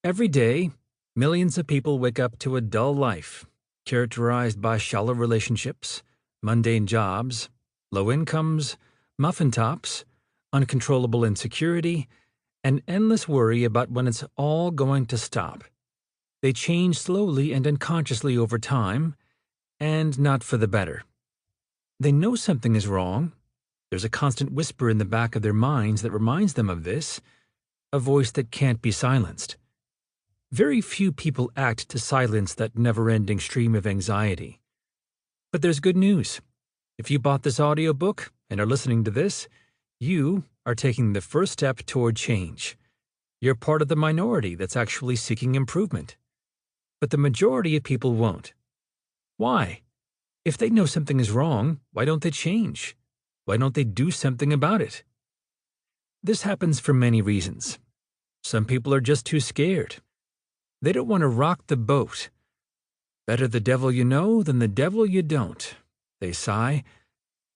Every day, millions of people wake up to a dull life, characterized by shallow relationships, mundane jobs, low incomes, muffin tops, uncontrollable insecurity, and endless worry about when it's all going to stop. They change slowly and unconsciously over time, and not for the better. They know something is wrong. There's a constant whisper in the back of their minds that reminds them of this, a voice that can't be silenced. Very few people act to silence that never-ending stream of anxiety. But there's good news. If you bought this audiobook and are listening to this, you are taking the first step toward change. You're part of the minority that's actually seeking improvement. But the majority of people won't. Why? If they know something is wrong, why don't they change? Why don't they do something about it? This happens for many reasons. Some people are just too scared. They don't want to rock the boat. Better the devil you know than the devil you don't, they sigh,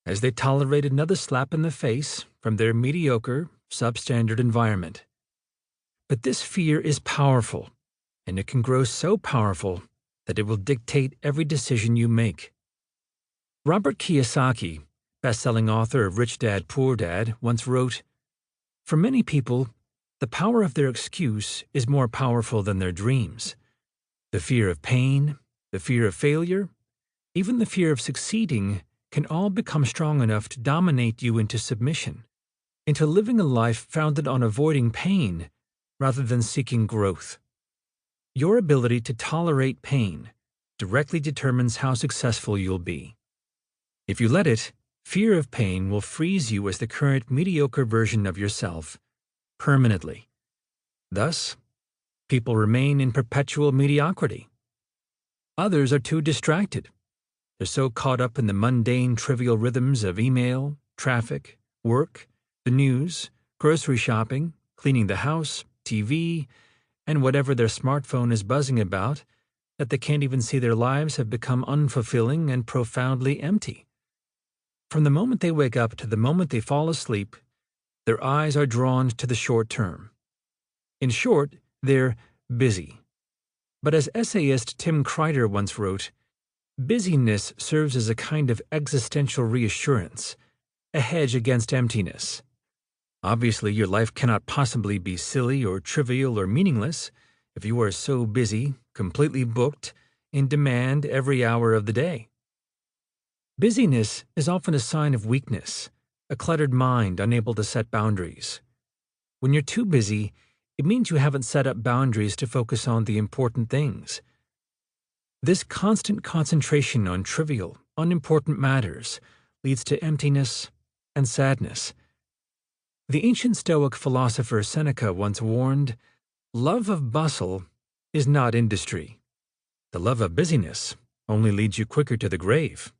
as they tolerate another slap in the face from their mediocre, substandard environment. But this fear is powerful, and it can grow so powerful that it will dictate every decision you make. Robert Kiyosaki, best-selling author of Rich Dad, Poor Dad, once wrote, "For many people, the power of their excuse is more powerful than their dreams. The fear of pain, the fear of failure, even the fear of succeeding can all become strong enough to dominate you into submission, into living a life founded on avoiding pain rather than seeking growth. Your ability to tolerate pain directly determines how successful you'll be. If you let it, fear of pain will freeze you as the current mediocre version of yourself permanently. Thus, people remain in perpetual mediocrity. Others are too distracted. They're so caught up in the mundane, trivial rhythms of email, traffic, work, the news, grocery shopping, cleaning the house, TV, and whatever their smartphone is buzzing about that they can't even see their lives have become unfulfilling and profoundly empty. From the moment they wake up to the moment they fall asleep, their eyes are drawn to the short term. In short, they're busy. But as essayist Tim Kreider once wrote, busyness serves as a kind of existential reassurance, a hedge against emptiness. Obviously, your life cannot possibly be silly or trivial or meaningless if you are so busy, completely booked, in demand every hour of the day. Busyness is often a sign of weakness, a cluttered mind unable to set boundaries. When you're too busy, it means you haven't set up boundaries to focus on the important things. This constant concentration on trivial, unimportant matters leads to emptiness and sadness. The ancient Stoic philosopher Seneca once warned, "Love of bustle is not industry. The love of busyness only leads you quicker to the grave."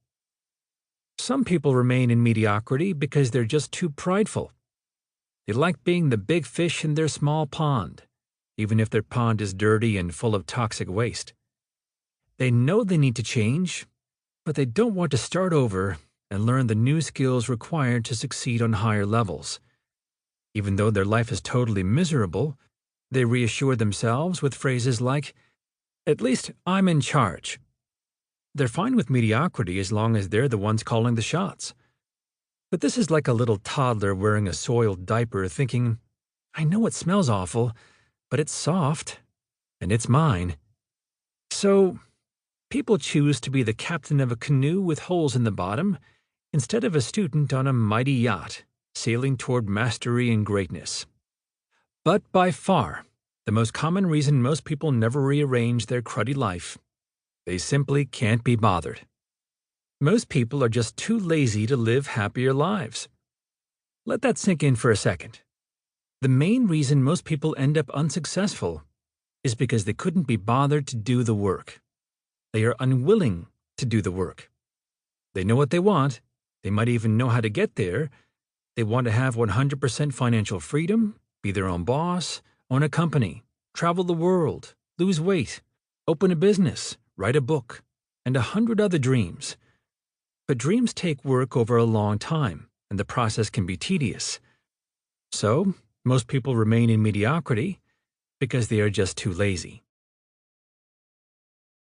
Some people remain in mediocrity because they're just too prideful. They like being the big fish in their small pond, even if their pond is dirty and full of toxic waste. They know they need to change, but they don't want to start over and learn the new skills required to succeed on higher levels. Even though their life is totally miserable, they reassure themselves with phrases like, "At least I'm in charge." They're fine with mediocrity as long as they're the ones calling the shots. But this is like a little toddler wearing a soiled diaper thinking, "I know it smells awful, but it's soft, and it's mine." So, people choose to be the captain of a canoe with holes in the bottom instead of a student on a mighty yacht, sailing toward mastery and greatness. But by far, the most common reason most people never rearrange their cruddy life, they simply can't be bothered. Most people are just too lazy to live happier lives. Let that sink in for a second. The main reason most people end up unsuccessful is because they couldn't be bothered to do the work. They are unwilling to do the work. They know what they want. They might even know how to get there. They want to have 100% financial freedom, be their own boss, own a company, travel the world, lose weight, open a business, write a book, and 100 other dreams. But dreams take work over a long time, and the process can be tedious. So, most people remain in mediocrity because they are just too lazy.